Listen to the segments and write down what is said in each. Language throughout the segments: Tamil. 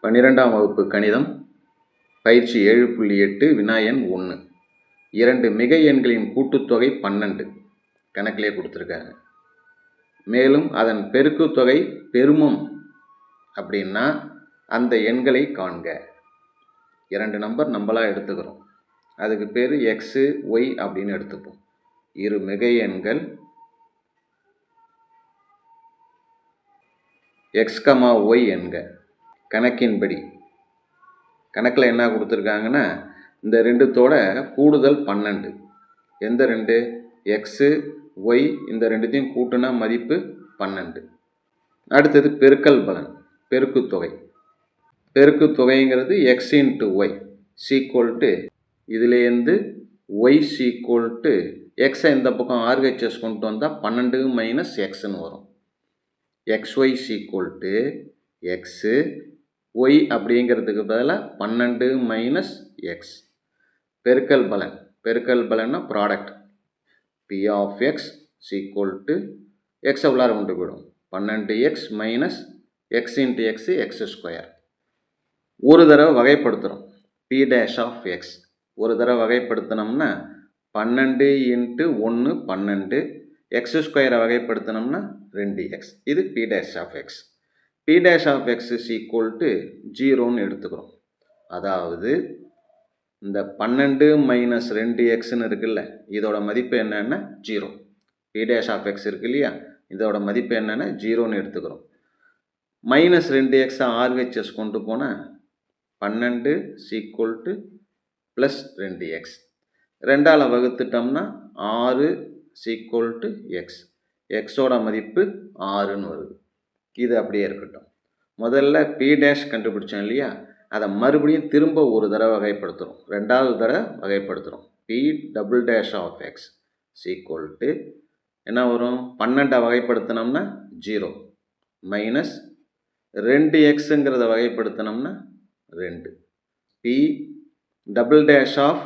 12ஆம் வகுப்பு கணிதம் பயிற்சி 7.8 வினா எண் 1. 2 மிகை எண்களின் கூட்டுத்தொகை 12 கணக்கிலே கொடுத்துருக்காங்க. மேலும் அதன் பெருக்குத்தொகை பெருமம் அப்படின்னா அந்த எண்களை காண்க. 2 நம்பர் நம்மளாக எடுத்துக்கிறோம். அதுக்கு பேர் எக்ஸு ஒய் அப்படின்னு எடுத்துப்போம். இரு மிகை எண்கள் எக்ஸ் கமா ஒய் என்க. கணக்கின்படி கணக்கில் என்ன கொடுத்துருக்காங்கன்னா இந்த ரெண்டுத்தோட கூடுதல் 12. எந்த ரெண்டு? எக்ஸு ஒய், இந்த ரெண்டுத்தையும் கூட்டுனா மதிப்பு 12. அடுத்தது பெருக்கல் பலன், பெருக்குத்தொகை. பெருக்குத்தொகைங்கிறது எக்ஸ் இன்ட்டு ஒய் சீக்குவல்ட்டு இதுலேருந்து ஒய் சீக்குவல்ட்டு எக்ஸை இந்த பக்கம் ஆர்ஹெச்எஸ் கொண்டு வந்தால் 12 மைனஸ் எக்ஸ்ன்னு வரும். எக்ஸ்ஒய் சீக்குவல்ட்டு எக்ஸு ஒய் அப்படிங்கிறதுக்கு பதிலாக 12 மைனஸ் எக்ஸ். பெருக்கல் பலன், பெருக்கல் பலன்னா ப்ராடக்ட். பி ஆஃப் எக்ஸ் சீக்குவல்ட்டு எக்ஸை உள்ளார கொண்டு போயிடும். 12x minus X into x X square. ஒரு தடவை வகைப்படுத்துகிறோம். பி டேஷ் ஆஃப் எக்ஸ் ஒரு தடவை வகைப்படுத்தினோம்னா 12 இன்ட்டு 1 12, எக்ஸ் ஸ்கொயரை வகைப்படுத்தினோம்னா 2x. இது P dash of x. P dash of x is equal to 0ன்னு எடுத்துக்கிறோம். அதாவது இந்த 12 மைனஸ் 2xன்னு இருக்குல்ல, இதோட மதிப்பு என்னென்னா 0. பி டேஷ் ஆஃப் எக்ஸ் இருக்கு இல்லையா, இதோட மதிப்பு என்னென்னா 0ன்னு எடுத்துக்கிறோம். மைனஸ் 2x ஆர்ஹெச்எஸ் கொண்டு போனால் 12 sequel to plus 2x. 2ஆல் வகுத்துட்டோம்னா 6 sequel to X. எக்ஸோட மதிப்பு 6ன்னு வருது. இது அப்படியே இருக்கட்டும். முதல்ல பி டேஷ் கண்டுபிடிச்சோம் இல்லையா, அதை மறுபடியும் திரும்ப ஒரு தடவை வகைப்படுத்துகிறோம். 2வது தடவை வகைப்படுத்துகிறோம். P double dash of x is equal to என்ன வரும்? 12 வகைப்படுத்தினோம்னா 0 மைனஸ் 2xங்கிறத வகைப்படுத்தினோம்னா 2. பி டபுள் டேஷ் ஆஃப்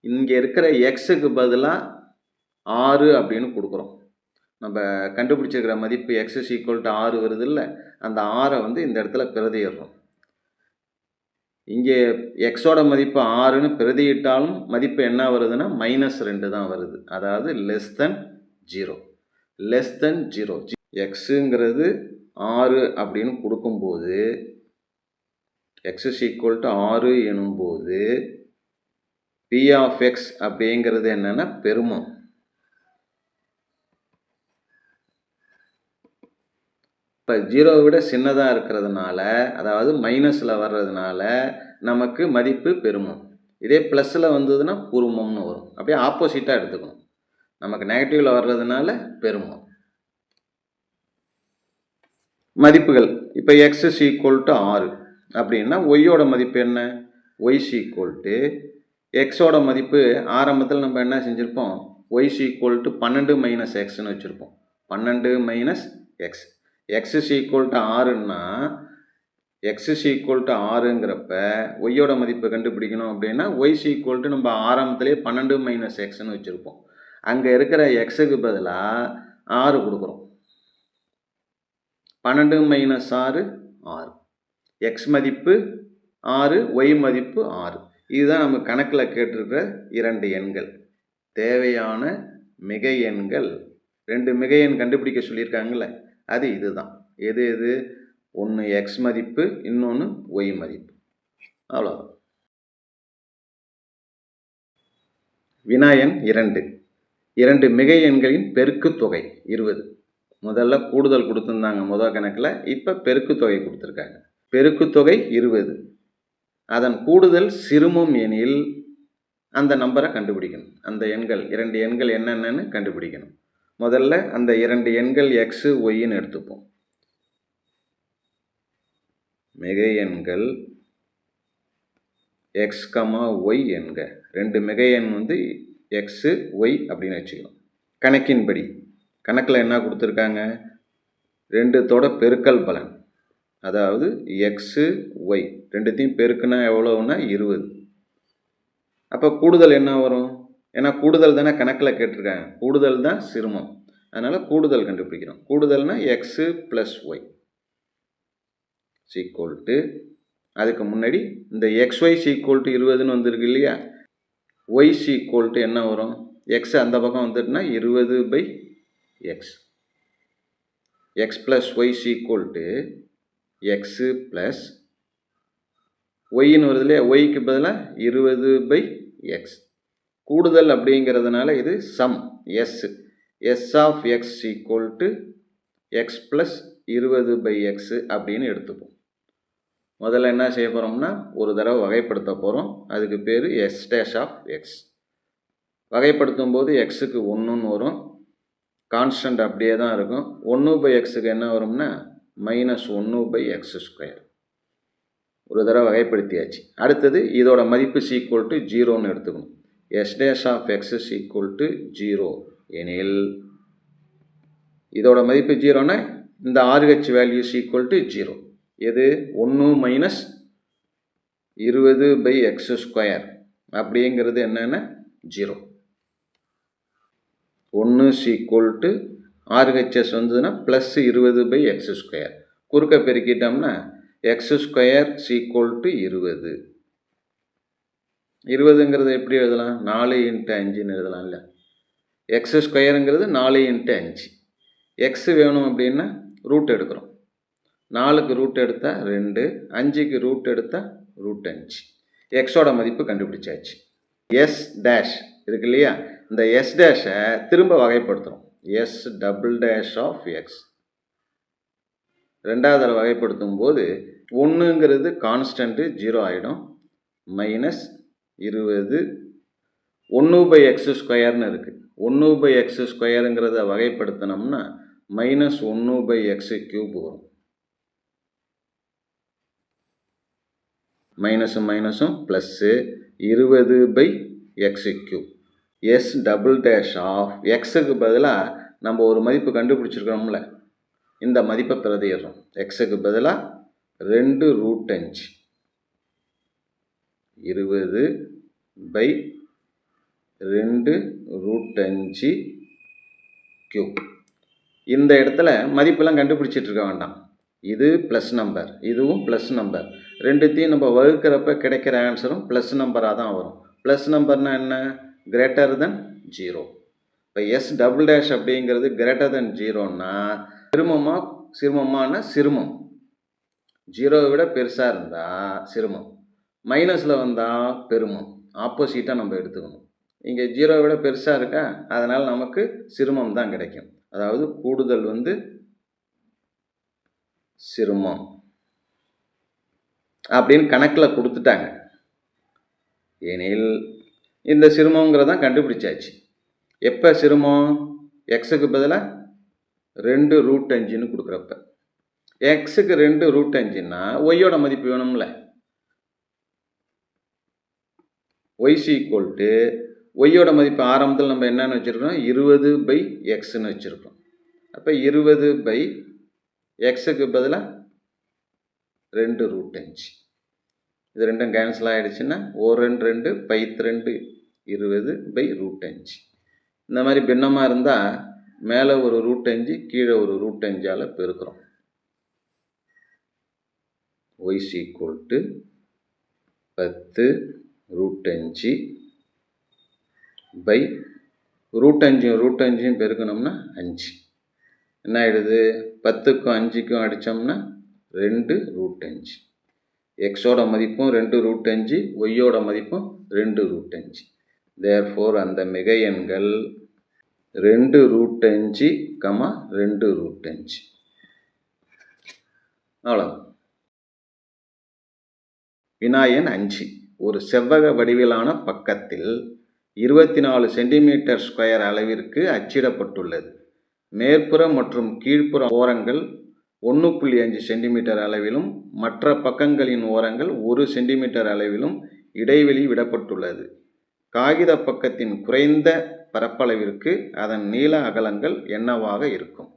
இங்கே இருக்கிற எக்ஸுக்கு பதிலாக 6 அப்படின்னு கொடுக்குறோம். நம்ம கண்டுபிடிச்சிருக்கிற மதிப்பு எக்ஸ் ஈக்குவல் டு 6 வருது இல்லை, அந்த 6ஐ இந்த இடத்துல பிரதியிடுறோம். இங்கே எக்ஸோட மதிப்பு 6ன்னு பிரதியிட்டாலும் மதிப்பு என்ன வருதுன்னா -2 தான் வருது. அதாவது லெஸ் தென் 0. Less than 0. எக்ஸுங்கிறது 6 அப்படின்னு கொடுக்கும்போது, எக்ஸ் ஈக்குவல் டு 6 எனும்போது பி ஆஃப் எக்ஸ் அப்படிங்கிறது என்னென்னா பெருமம். இப்போ 0 விட சின்னதாக இருக்கிறதுனால, அதாவது மைனஸில் வர்றதுனால நமக்கு மதிப்பு பெருமம். இதே ப்ளஸில் வந்ததுன்னா குறுமம்னு வரும். அப்படியே ஆப்போசிட்டாக எடுத்துக்கணும். நமக்கு நெகட்டிவில் வர்றதுனால பெருமம். மதிப்புகள் இப்போ எக்ஸ் ஈக்குவல் டு 6 அப்படின்னா ஒய்யோட மதிப்பு என்ன? ஒய் ஈக்குவல் டு எக்ஸோட மதிப்பு ஆரம்பத்தில் நம்ம என்ன செஞ்சுருப்போம்? ஒய் ஈக்குவல் டு 12 மைனஸ் எக்ஸ்ன்னு வச்சுருப்போம். 12 minus x. X equal to 6ன்னா எக்ஸ் ஈக்குவல் டு 6ங்கிறப்ப ஒய்யோட மதிப்பை கண்டுபிடிக்கணும் அப்படின்னா ஒய் ஈக்குவல் டு நம்ம ஆரம்பத்திலே 12 மைனஸ் எக்ஸ்ன்னு வச்சுருப்போம். அங்கே இருக்கிற எக்ஸுக்கு பதிலாக 6 கொடுக்குறோம். 12 மைனஸ் 6 6. எக்ஸ் மதிப்பு 6, ஒய் மதிப்பு 6. இதுதான் நம்ம கணக்கில் கேட்டிருக்கிற 2 எண்கள். தேவையான மிகை எண்கள் 2 மிகை எண் கண்டுபிடிக்க சொல்லியிருக்காங்கல்ல, அது இதுதான். எது எது? ஒன்று எக்ஸ் மதிப்பு, இன்னொன்று ஒய் மதிப்பு. அவ்வளோதான். வினா எண் 2. 2 மிகை எண்களின் பெருக்குத்தொகை 20. முதல்ல கூடுதல் கொடுத்துருந்தாங்க முதல் கணக்கில், இப்போ பெருக்குத்தொகை கொடுத்துருக்காங்க. பெருக்குத்தொகை 20. அதன் கூடுதல் சிறுமம் எனில் அந்த நம்பரை கண்டுபிடிக்கணும். அந்த எண்கள் 2 எண்கள் என்னென்னு கண்டுபிடிக்கணும். முதல்ல அந்த 2 எண்கள் எக்ஸு ஒய்ன்னு எடுத்துப்போம். மிகை எண்கள் எக்ஸ் கமா ஒய் என்க. 2 மிகை எண் எக்ஸு ஒய் அப்படின்னு வச்சுக்கணும். கணக்கின்படி கணக்கில் என்ன கொடுத்துருக்காங்க? 2தோட பெருக்கல் பலன், அதாவது எக்ஸு ஒய் ரெண்டுத்தையும் பெருக்குனா எவ்வளோன்னா 20. அப்போ கூடுதல் என்ன வரும்? ஏன்னா கூடுதல் தானே கணக்கில் கேட்டிருக்காங்க. கூடுதல் தான் சிறுமம், அதனால் கூடுதல் கண்டுபிடிக்கிறோம். கூடுதல்னா x plus y is equal to அதுக்கு முன்னாடி இந்த xy ஈக்குவல் டு 20ன்னு வந்திருக்கு இல்லையா, y ஈக்குவல் டு என்ன வரும், எக்ஸ் அந்த பக்கம் வந்துட்டுனா 20/x, x plus y equal to x plus ஒய்ன்னு வருது இல்லையா, ஒய்க்கு பதிலாக 20/x. கூடுதல் அப்படிங்கிறதுனால இது sum S of x equal to x plus 20/x அப்படின்னு எடுத்துப்போம். முதல்ல என்ன செய்ய போகிறோம்னா ஒரு தடவை வகைப்படுத்த போகிறோம். அதுக்கு பேர் எஸ் டேஷ் ஆஃப் எக்ஸ். வகைப்படுத்தும் போது எக்ஸுக்கு 1ன்னு வரும், கான்ஸ்டன்ட் அப்படியே தான் இருக்கும். 1/xக்கு என்ன வரும்னா -1/x². ஒரு தடவை வகைப்படுத்தியாச்சு. அடுத்தது இதோட மதிப்பு ஈக்குவல் டு 0ன்னு எடுத்துக்கணும். S dash of x equal to 0 எனில் இதோட மதிப்பு 0ன்னா இந்த RH வேல்யூ ஈக்குவல் டு 0. எது 1 மைனஸ் 20/x² அப்படிங்கிறது என்னென்னா 0. 1 ஈக்குவல் டு RHS வந்ததுன்னா ப்ளஸ் 20/x². குறுக்க பெருக்கிட்டோம்னா x² ஈக்குவல் டு 20. 20ங்கிறது எப்படி எழுதலாம், 4 × 5ன்னு எழுதலாம் இல்லை. x²ங்கிறது 4 × 5. எக்ஸ் வேணும் அப்படின்னா ரூட் எடுக்கிறோம். 4க்கு ரூட் எடுத்தால் 2, 5க்கு ரூட் எடுத்தால் √5. எக்ஸோட மதிப்பு கண்டுபிடிச்சாச்சு. எஸ் டேஷ் இருக்கு இல்லையா, இந்த எஸ் டேஷை திரும்ப வகைப்படுத்துகிறோம். S double dash of x. ரெண்டாவது தடவை வகைப்படுத்தும் போது 1ங்கிறது கான்ஸ்டன்ட்டு 0 ஆகிடும், மைனஸ் 20. 1/x²ன்னு இருக்குது. 1/x²ங்கிறத வகைப்படுத்தினோம்னா -1/x³ வரும். மைனஸும் மைனஸும் plus 20/x³. S double dash of எக்ஸுக்கு பதிலாக நம்ம ஒரு மதிப்பு கண்டுபிடிச்சிருக்கிறோம்ல, இந்த மதிப்பை பிரதியிடுறோம். எக்ஸுக்கு பதிலாக 2√5. 20/2√5³ இந்த இடத்துல மதிப்பெல்லாம் கண்டுபிடிச்சிட்டு இருக்க வேண்டாம். இது ப்ளஸ் நம்பர், இதுவும் ப்ளஸ் நம்பர். ரெண்டுத்தையும் நம்ம வகுக்கிறப்ப கிடைக்கிற ஆன்சரும் ப்ளஸ் நம்பராக தான் வரும். ப்ளஸ் நம்பர்னால் என்ன, கிரேட்டர் தென் 0. இப்போ எஸ் டபுள் டேஷ் அப்படிங்கிறது கிரேட்டர் தென் 0ன்னா சிறுமமான சிறுமம். 0வை விட பெருசாக இருந்தால் சிறுமம், மைனஸில் வந்தால் பெருமம். ஆப்போசிட்டாக நம்ம எடுத்துக்கணும். இங்கே 0வை விட பெருசாக இருக்கா, அதனால் நமக்கு சிறுமம் தான் கிடைக்கும். அதாவது கூடுதல் சிறுமம் அப்படின்னு கணக்கில் கொடுத்துட்டாங்க. எனில் இந்த சிறுமங்கிறதான் கண்டுபிடிச்சாச்சு. எப்போ சிறுமம், எக்ஸுக்கு பதிலாக 2√5ன்னு கொடுக்குறப்ப. எக்ஸுக்கு 2√5ன்னா ஒய்யோட மதிப்பு வேணும்ல. ஒய் ஈக்குவல் டு ஒய்யோட மதிப்பு ஆரம்பத்தில் நம்ம என்னென்னு வச்சுருக்கோம், 20/xன்னு வச்சுருக்கோம். அப்போ 20/xக்கு பதிலாக 2√5. இது ரெண்டும் கேன்சல் ஆகிடுச்சுன்னா 1 2 2 20/5. இந்த மாதிரி பின்னமாக இருந்தால் மேலே ஒரு √5 கீழே ஒரு √5ஆல் பெருக்கிறோம். ஒய் ஈக்குவல் டு 10√5/√5 பெருக்கணும்னா 5. என்ன ஆகிடுது, 10க்கும் 5க்கும் அடித்தோம்னா 2√5. எக்ஸோட மதிப்பும் 2√5, ஒய்யோட மதிப்பும் 2√5. தேர்ஃபோர் அந்த மிகை எண்கள் 2√5, 2√5. அவ்வளோதான். வினாயன் 5. ஒரு செவ்வக வடிவிலான பக்கத்தில் 24 cm² அளவிற்கு அச்சிடப்பட்டுள்ளது. மேற்புற மற்றும் கீழ்ப்புற ஓரங்கள் 1.5 சென்டிமீட்டர் அளவிலும் மற்ற பக்கங்களின் ஓரங்கள் 1 சென்டிமீட்டர் அளவிலும் இடைவெளி விடப்பட்டுள்ளது. காகித பக்கத்தின் குறைந்த பரப்பளவிற்கு அதன் நீள அகலங்கள் என்னவாக இருக்கும்?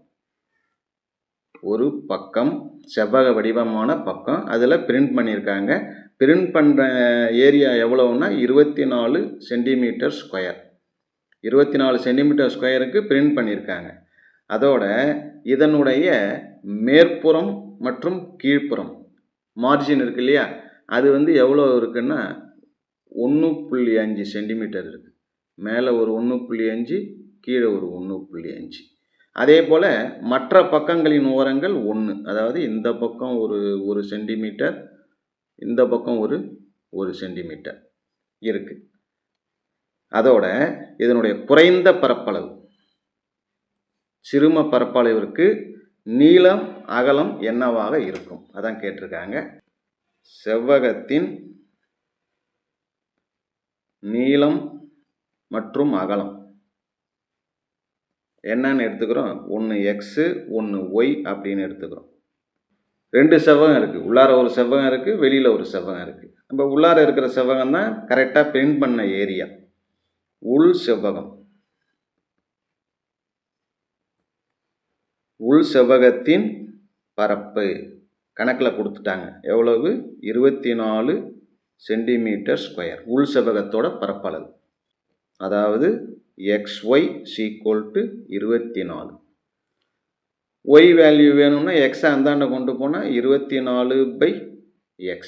ஒரு பக்கம் செவ்வக வடிவமான பக்கம், அதில் பிரிண்ட் பண்ணியிருக்காங்க. பிரிண்ட் பண்ணுற ஏரியா எவ்வளோன்னா 24 சென்டிமீட்டர் ஸ்கொயர். 24 சென்டிமீட்டர் ஸ்கொயருக்கு பிரிண்ட் பண்ணியிருக்காங்க. அதோட இதனுடைய மேற்புறம் மற்றும் கீழ்ப்புறம் மார்ஜின் இருக்கு இல்லையா, அது வந்து எவ்வளோ இருக்குன்னா 1.5 சென்டிமீட்டர் இருக்குது. மேலே ஒரு 1.5, கீழே ஒரு 1.5. அதே போல் மற்ற பக்கங்களின் ஓரங்கள் 1, அதாவது இந்த பக்கம் ஒரு சென்டிமீட்டர், இந்த பக்கம் ஒரு சென்டிமீட்டர் இருக்குது. அதோட இதனுடைய குறைந்த பரப்பளவு சிறும பரப்பளவிற்கு நீளம் அகலம் என்னவாக இருக்கும் அதான் கேட்டிருக்காங்க. செவ்வகத்தின் நீளம் மற்றும் அகலம் என்னன்னு எடுத்துக்கிறோம். ஒன்று எக்ஸு, ஒன்று ஒய் அப்படின்னு எடுத்துக்கிறோம். 2 செவ்வகம் இருக்குது. உள்ளார ஒரு செவ்வகம் இருக்குது, வெளியில் ஒரு செவ்வகம் இருக்குது. நம்ம உள்ளார இருக்கிற செவ்வகம் தான் கரெக்டாக பிரிண்ட் பண்ண ஏரியா. உள் செவ்வகம். உள் செவ்வகத்தின் பரப்பு கணக்கில் கொடுத்துட்டாங்க. எவ்வளவு? 24 சென்டிமீட்டர் ஸ்கொயர். உள் செவ்வகத்தோட பரப்பளவு. அதாவது XY = 24. ஒய் வேல்யூ வேணும்னா எக்ஸை அந்தாண்ட கொண்டு போனால் 24/x.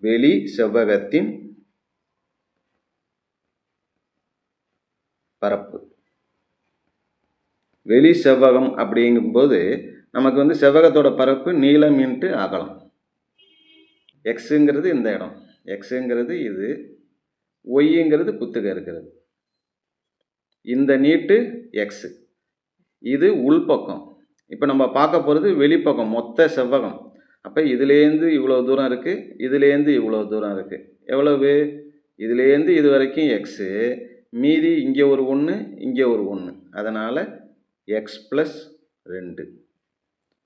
வெளி செவ்வகத்தின் பரப்பு. வெளி செவ்வகம் அப்படிங்கும்போது நமக்கு வந்து செவ்வகத்தோட பரப்பு நீளம் இன்ட்டு அகலம். எக்ஸுங்கிறது இந்த இடம், எக்ஸுங்கிறது இது, ஒய்ங்கிறது குத்துக இருக்கிறது. இந்த நீட்டு எக்ஸு, இது உள்பக்கம். இப்போ நம்ம பார்க்க போகிறது வெளிப்பக்கம் மொத்த செவ்வகம். அப்போ இதுலேருந்து இவ்வளோ தூரம் இருக்குது, இதுலேருந்து இவ்வளோ தூரம் இருக்குது. எவ்வளவு? இதுலேருந்து இது வரைக்கும் எக்ஸு, மீதி இங்கே ஒரு 1, இங்கே ஒரு 1. அதனால் எக்ஸ் + 2.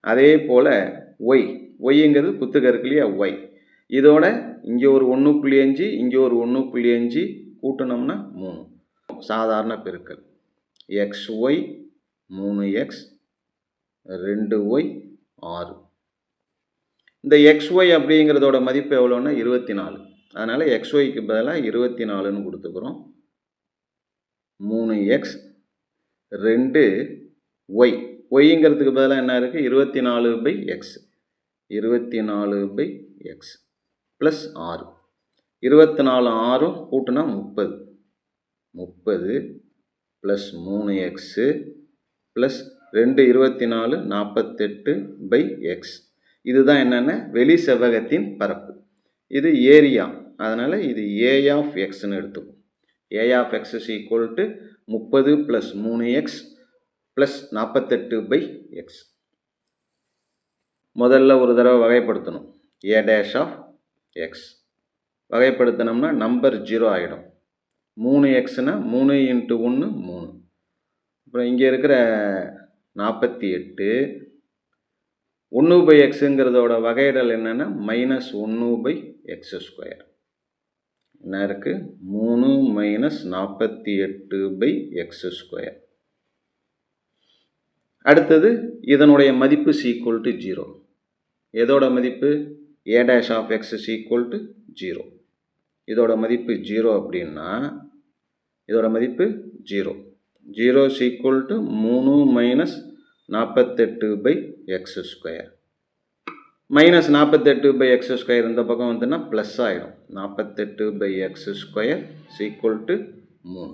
அதே போல் ஒய், ஒய்ங்கிறது குத்துக இருக்கு இல்லையா, ஒய். இதோட இங்கே ஒரு 1.5, இங்கே ஒரு 1.5 கூட்டினோம்னா 3. சாதாரண பெருக்கல். XY 3x 2y 6. இந்த XY அப்படிங்கிறதோட மதிப்பு எவ்வளோன்னா 24. அதனால் XYக்கு பதிலாக 24ன்னு கொடுத்துக்கிறோம். 3x 2y, ஒய்ங்கிறதுக்கு பதிலாக என்ன இருக்குது? 24/x. 24/x + 6. 24 6 கூட்டினா 30. 30 + 3x + 2 24 48/x. இதுதான் என்னென்ன? வெளி செவ்வகத்தின் பரப்பு. இது ஏரியா, அதனால் இது A of xன்னு எடுத்துக்கும். A of x = 30 + 3x + 48/x. முதல்ல ஒரு தடவை வகைப்படுத்தணும். A' of x வகைப்படுத்தினோம்னா நம்பர் 0 ஆகிடும். 3xனா 3 × 1 3. அப்புறம் இங்கே இருக்கிற 48 1/xங்கிறதோட வகையிடல் என்னென்னா -1/x². என்ன இருக்குது? 3 - 48/x². அடுத்தது இதனுடைய மதிப்பு = 0. எதோட மதிப்பு? A' of x = 0. இதோட மதிப்பு 0 அப்படின்னா இதோட மதிப்பு 0. 0 = 3 - 48/x². -48/x² இந்த பக்கம் வந்துன்னா ப்ளஸ் ஆகிடும். 48/x² = 3.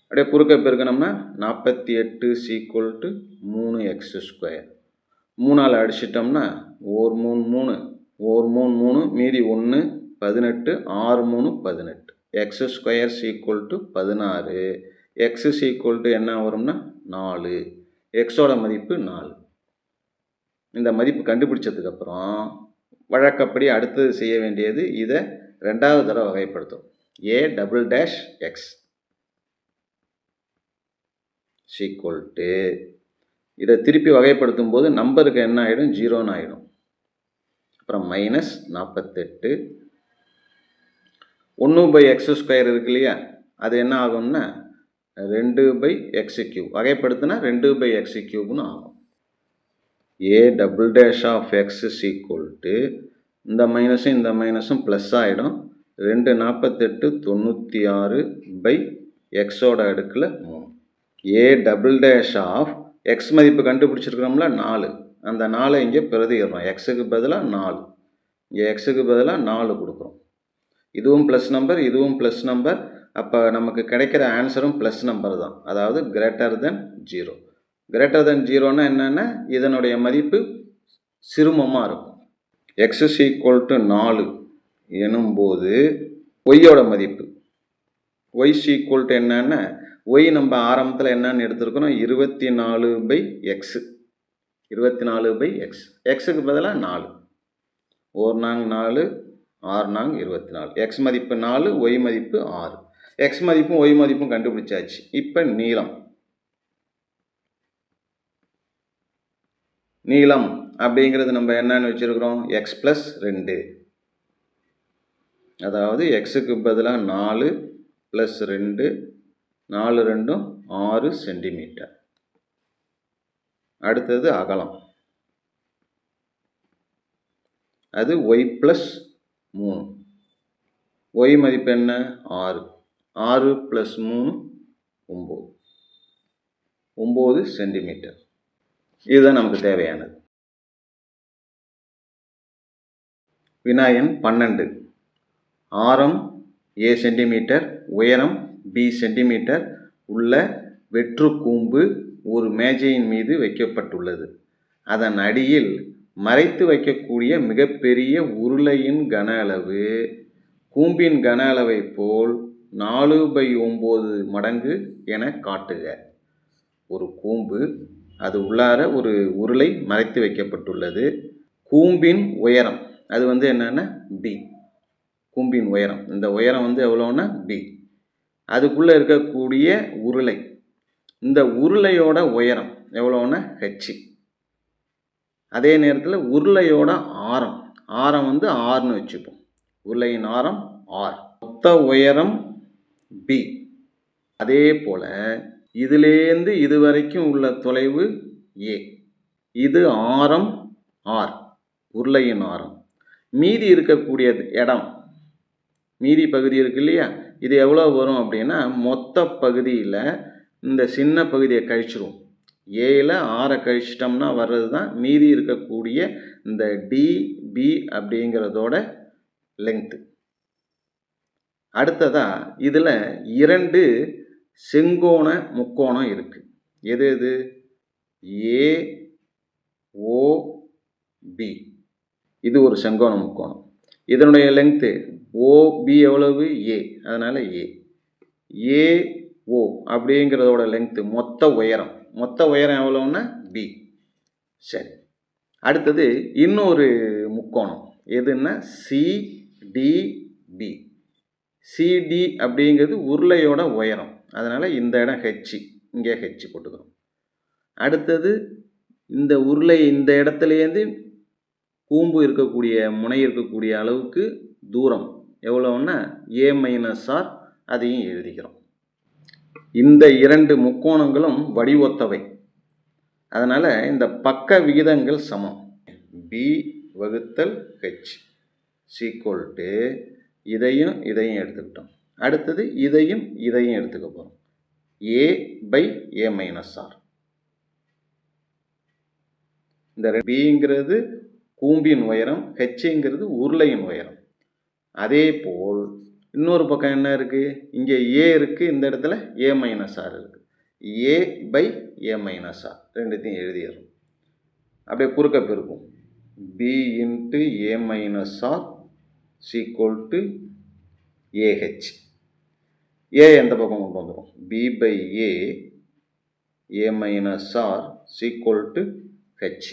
அப்படியே குறுக்க பெருக்கணும்னா 48 = 3x². 3ஆல் அடிச்சிட்டோம்னா 1 3 3, 1 3 3, மீதி 1 18, 6 3 18. x² = 16. x = என்ன வரும்னா 4. எக்ஸோட மதிப்பு 4. இந்த மதிப்பு கண்டுபிடிச்சதுக்கப்புறம் வழக்கப்படி அடுத்தது செய்ய வேண்டியது இதை 2வது தடவை வகைப்படுத்தும். A'(x) = இதை திருப்பி வகைப்படுத்தும் போது நம்பருக்கு என்ன ஆகிடும்? 0ன்னு ஆகிடும். அப்புறம் -48 1/x² இருக்கு இல்லையா, அது என்ன ஆகும்னா 2/x³ வகைப்படுத்தினா 2/x³ ஆகும். A' of x = இந்த மைனஸும் இந்த மைனஸும் ப்ளஸ் ஆகிடும். 2 48 96/xோட அடுக்கில் 3. A' of x மதிப்பு கண்டுபிடிச்சிருக்கிறோம்ல 4, அந்த 4 இங்கே பிரதியிடுறோம். எக்ஸுக்கு பதிலாக 4, இங்கே எக்ஸுக்கு பதிலாக 4 கொடுக்குறோம். இதுவும் ப்ளஸ் நம்பர், இதுவும் ப்ளஸ் நம்பர். அப்போ நமக்கு கிடைக்கிற ஆன்சரும் ப்ளஸ் நம்பர் தான், அதாவது கிரேட்டர் தென் 0. கிரேட்டர் தென் 0ன்னா என்னென்னா இதனுடைய மதிப்பு சிறுமமாக இருக்கும். x = 4 எனும்போது ஒய்யோட மதிப்பு y = என்னன்னா y நம்ம ஆரம்பத்தில் என்னன்னு எடுத்துருக்கணும், 24/x. 24/x. எக்ஸுக்கு பதிலாக 4, 1 நாங் 4, 6 நாங் 24. x மதிப்பு 4, y மதிப்பு 6. x மதிப்பும் y மதிப்பும் கண்டுபிடிச்சாச்சு. இப்போ நீளம் அப்படிங்கிறது நம்ம என்னன்னு வச்சுருக்கிறோம், x + 2. அதாவது எக்ஸுக்கு பதிலாக 4 + 2, 4 2 6 சென்டிமீட்டர். அடுத்தது அகலம், அது y + 3. y மதிப்பு என்ன, 6. 6 + 3 9. 9 சென்டிமீட்டர். இதுதான் நமக்கு தேவையானது. வினாயன் 12. ஆரம் a சென்டிமீட்டர், உயரம் b சென்டிமீட்டர் உள்ள வெற்று கூம்பு ஒரு மேஜையின் மீது வைக்கப்பட்டுள்ளது. அதன் அடியில் மறைத்து வைக்கக்கூடிய மிகப்பெரிய உருளையின் கன அளவு கூம்பின் கன அளவை போல் 4/9 மடங்கு என காட்டுக. ஒரு கூம்பு, அது உள்ளார ஒரு உருளை மறைத்து வைக்கப்பட்டுள்ளது. கூம்பின் உயரம், அது என்னன்னா b. கூம்பின் உயரம், இந்த உயரம் எவ்வளோன்னா b. அதுக்குள்ளே இருக்கக்கூடிய உருளை, இந்த உருளையோட உயரம் எவ்வளோன்னா h. அதே நேரத்தில் உருளையோட ஆரம், ஆரம் rன்னு வச்சுப்போம். உருளையின் ஆரம் r. மொத்த உயரம் b. அதே போல் இதிலேருந்து இது வரைக்கும் உள்ள தொலைவு a. இது ஆரம் r, உருளையின் ஆரம். மீதி இருக்கக்கூடிய இடம், மீதி பகுதி இருக்கு இல்லையா, இது எவ்வளோ வரும் அப்படின்னா மொத்த பகுதியில் இந்த சின்ன பகுதியை கழிச்சிருவோம். ஏல 6 கழிச்சிட்டோம்னா வர்றது தான் மீதி இருக்கக்கூடிய இந்த டிபி அப்படிங்கிறதோட லெங்க்த்து. அடுத்ததாக இதில் 2 செங்கோண முக்கோணம் இருக்குது. எது எது, ஏஓபி. இது ஒரு செங்கோண முக்கோணம். இதனுடைய லெங்க்த்து ஓபி எவ்வளவு, ஏ. அதனால் ஏஓ அப்படிங்கிறதோட லெங்க்த்து மொத்த உயரம், மொத்த உயரம் எவ்வளோன்னா பி. சரி, அடுத்தது இன்னொரு முக்கோணம் எதுன்னா சிடிபி. சிடி அப்படிங்கிறது உருளையோட உயரம், அதனால் இந்த இடம் ஹெச், இங்கே ஹெச் போட்டுக்கிறோம். அடுத்தது இந்த உருளை இந்த இடத்துலேருந்து கூம்பு இருக்கக்கூடிய முனை இருக்கக்கூடிய அளவுக்கு தூரம் எவ்வளோன்னா a-r, அதையும் எழுதிக்கிறோம். இந்த 2 முக்கோணங்களும் வடிவொத்தவை, அதனால் இந்த பக்க விகிதங்கள் சமம். b/h = இதையும் எடுத்துக்கிட்டோம். அடுத்தது இதையும் எடுத்துக்க போகிறோம், a/a-r. இந்த bங்கிறது கூம்பின் உயரம், ஹெச்ங்கிறது உருளையின் உயரம். அதே போல் இன்னொரு பக்கம் என்ன இருக்குது, இங்கே a இருக்குது, இந்த இடத்துல a-r இருக்குது. a/a-r ரெண்டுத்தையும் எழுதிடுறோம். அப்படியே குறுக்க பெருக்கும், b/a-r = ah. a எந்த பக்கம் கொண்டு வந்துடும், b/a-r = h.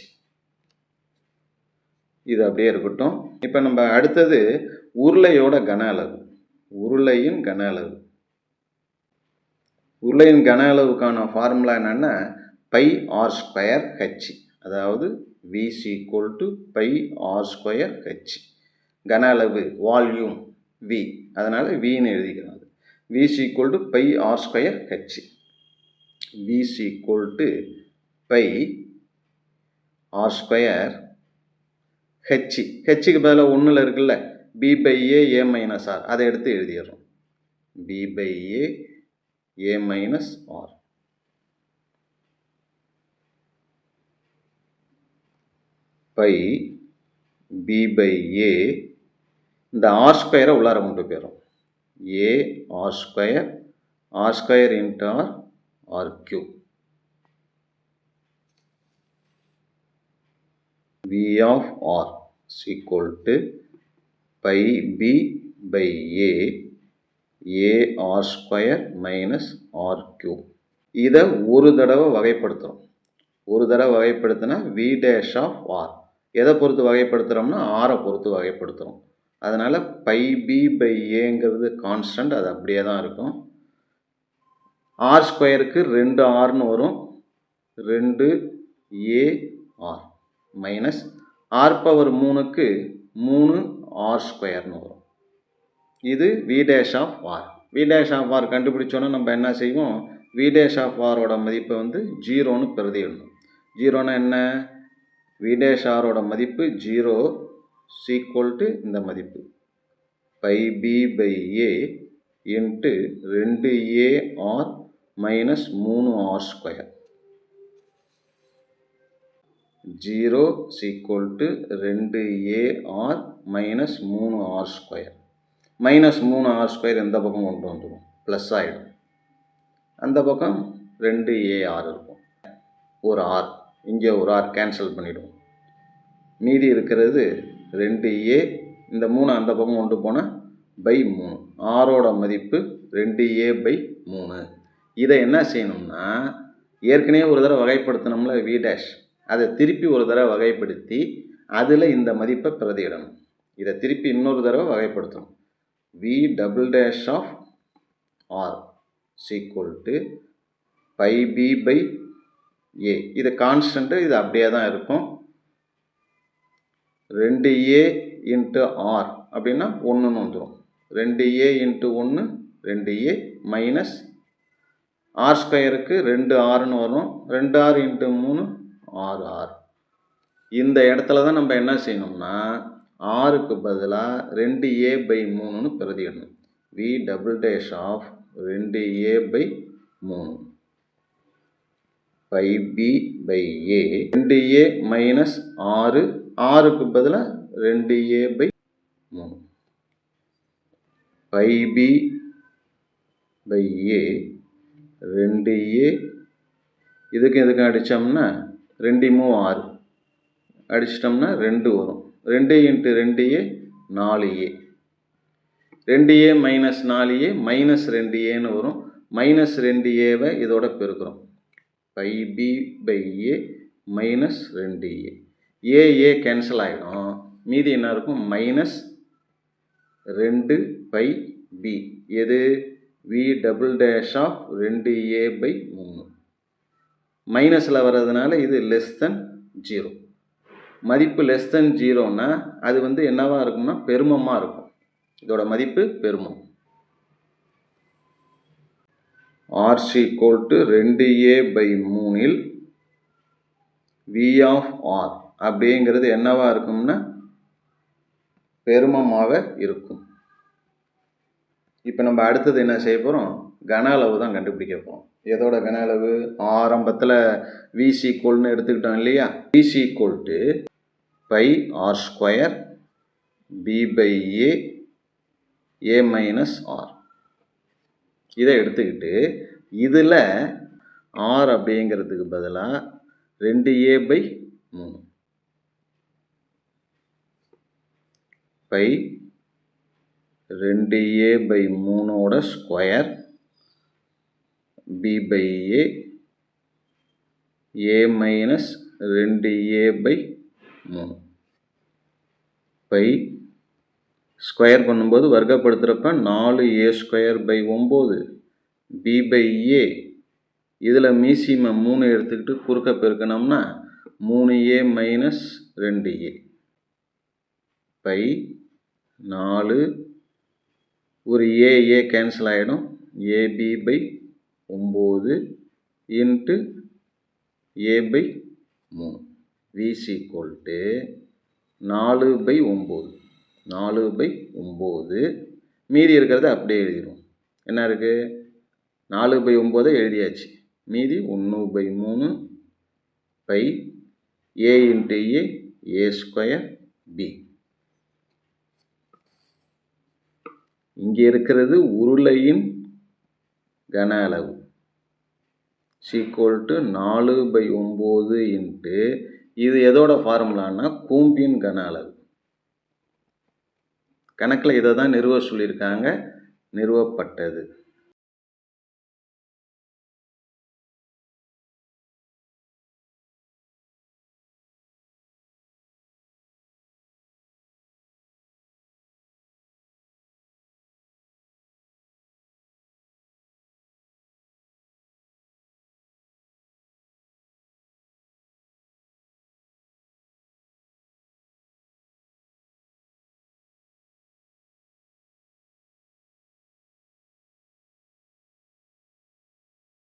இது அப்படியே இருக்கட்டும். இப்போ நம்ம அடுத்தது உருளையோட கன அளவு. உருளையின் கன அளவு, உருளையின் கன அளவுக்கான ஃபார்முலா என்னென்னா πr²h. அதாவது v = πr²h. கன அளவு வால்யூம் v, அதனால் vன்னு எழுதிக்கிறோம். v = πr²h. v = πr²h. ஹெச்சுக்கு பதிலாக 1ல் இருக்குல்ல, b/a-a-r, அதை எடுத்து எழுதிடுறோம். b/a-a-r. By B by a, இந்த ஆர் ஸ்கொயரை உள்ளார கொண்டு போயிடும். A R square into R cube. V of R is equal to pi B by A R square minus R cube. இதை ஒரு தடவை வகைப்படுத்துகிறோம். ஒரு தடவை வகைப்படுத்தினா V dash of R. எதை பொறுத்து வகைப்படுத்துகிறோம்னா ஆரை பொறுத்து வகைப்படுத்துகிறோம். அதனால் பை பி பை ஏங்கிறது கான்ஸ்டன்ட், அது அப்படியே தான் இருக்கும். ஆர் ஸ்கொயருக்கு 2 ஆர்னு வரும், 2 A R minus R power 3க்கு 3 ஆர் ஸ்கொயர்னு வரும். இது V dash of R. V dash of R கண்டுபிடிச்சோன்னா நம்ம என்ன செய்வோம், வி டேஷ் ஆஃப் ஆரோட மதிப்பை வந்து 0ன்னு பிரதியிடணும். 0ன்னா என்ன, வி டேஷ் ஆரோட மதிப்பு 0 சீக்வல் டு இந்த மதிப்பு by B by a into 2 AR minus 3 R square. 0 equal to 2AR minus 3R ஸ்கொயர். மைனஸ் 3R ஸ்கொயர் எந்த பக்கம் கொண்டு வந்துடும், ப்ளஸ் ஆகிடும். அந்த பக்கம் 2AR இருக்கும். ஒரு ஆர் இங்கே ஒரு ஆர் கேன்சல் பண்ணிவிடும். மீதி இருக்கிறது 2A, இந்த 3 அந்த பக்கம் கொண்டு போனால் பை 3. ஆரோட மதிப்பு 2A பை 3. இதை என்ன செய்யணும்னா, ஏற்கனவே ஒரு தடவை வகைப்படுத்தணும்ல வி டேஷ், அதை திருப்பி ஒரு தடவை வகைப்படுத்தி அதில் இந்த மதிப்பை பிரதியிடணும். இதை திருப்பி இன்னொரு தடவை வகைப்படுத்தணும். V double dash of R is equal to pi B by A. இது கான்ஸ்டன்ட்டு, இது அப்படியே தான் இருக்கும். 2A இன்ட்டு ஆர் அப்படின்னா 1ன்னு வந்துடும். 2A into 1 2A minus R ஸ்கொயருக்கு 2Rன்னு வரும். 2R into 3 6R. இந்த இடத்துல தான் நம்ம என்ன செய்யணும்னா, ஆருக்கு பதிலாக 2A பை 3ன்னு பிரதியிடணும். V double dash of 2A by 3 pi B by A. 2A minus 6, ஆருக்கு பதிலாக 2A by 3 pi B by A. 2A இதுக்கு அடித்தோம்னா 2 6 அடிச்சிட்டோம்னா 2 வரும். 2 into 2A 4A. 2A minus 4A minus 2Aன்னு வரும். மைனஸ் 2Aவை இதோட பெருக்கிறோம். Pi B by A minus 2A. A cancel ஆகிடும். மீதி என்ன இருக்கும், மைனஸ் 2 பை பி. எது, V double dash of 2A by 3. மைனஸில் வர்றதுனால இது லெஸ் தென் 0. மதிப்பு லெஸ் தென் 0ன்னா அது வந்து என்னவாக இருக்கும்னா பெருமமாக இருக்கும். இதோட மதிப்பு பெருமம். R equal to 2A by 3ல் வி ஆஃப் ஆர் அப்படிங்கிறது என்னவாக இருக்கும்னா பெருமமாக இருக்கும். இப்போ நம்ம அடுத்தது என்ன செய்ய போகிறோம், கன அளவு தான் கண்டுபிடிக்க போகிறோம். எதோட கன அளவு, ஆரம்பத்தில் வி ஈக்குவல்னு எடுத்துக்கிட்டோம் இல்லையா. V equal to pi R square P by A minus R. இதை எடுத்துக்கிட்டு இதில் ஆர் அப்படிங்கிறதுக்கு பதிலாக 2A by 3 by 2A by 3ஓட square P by A minus 2A by 3 by square பண்ணும்போது வர்க்கப்படுத்துகிறப்ப 4A square by 9 P by A. இதில் மீசிம 3 எடுத்துக்கிட்டு குறுக்க பெருக்கணும்னா 3A மைனஸ் 2A பை 4 ஒரு ஏ கேன்சல் ஆகிடும். AB by 9 into a by 3. V equal to 4 by 9. 4 by 9. மீதி இருக்கிறத அப்படியே எழுதிடும். என்ன இருக்குது, 4 பை 9 எழுதியாச்சு. மீதி 1 by 3 by a into a a square b. இங்கே இருக்கிறது உருளையின் கன அளவு ஈக்குவல் டு 4/9 இன்ட்டு இது எதோட ஃபார்முலான்னா கூம்பின் கன அளவு. கணக்கில் இதை தான் நிறுவ சொல்லியிருக்காங்க, நிறுவப்பட்டது.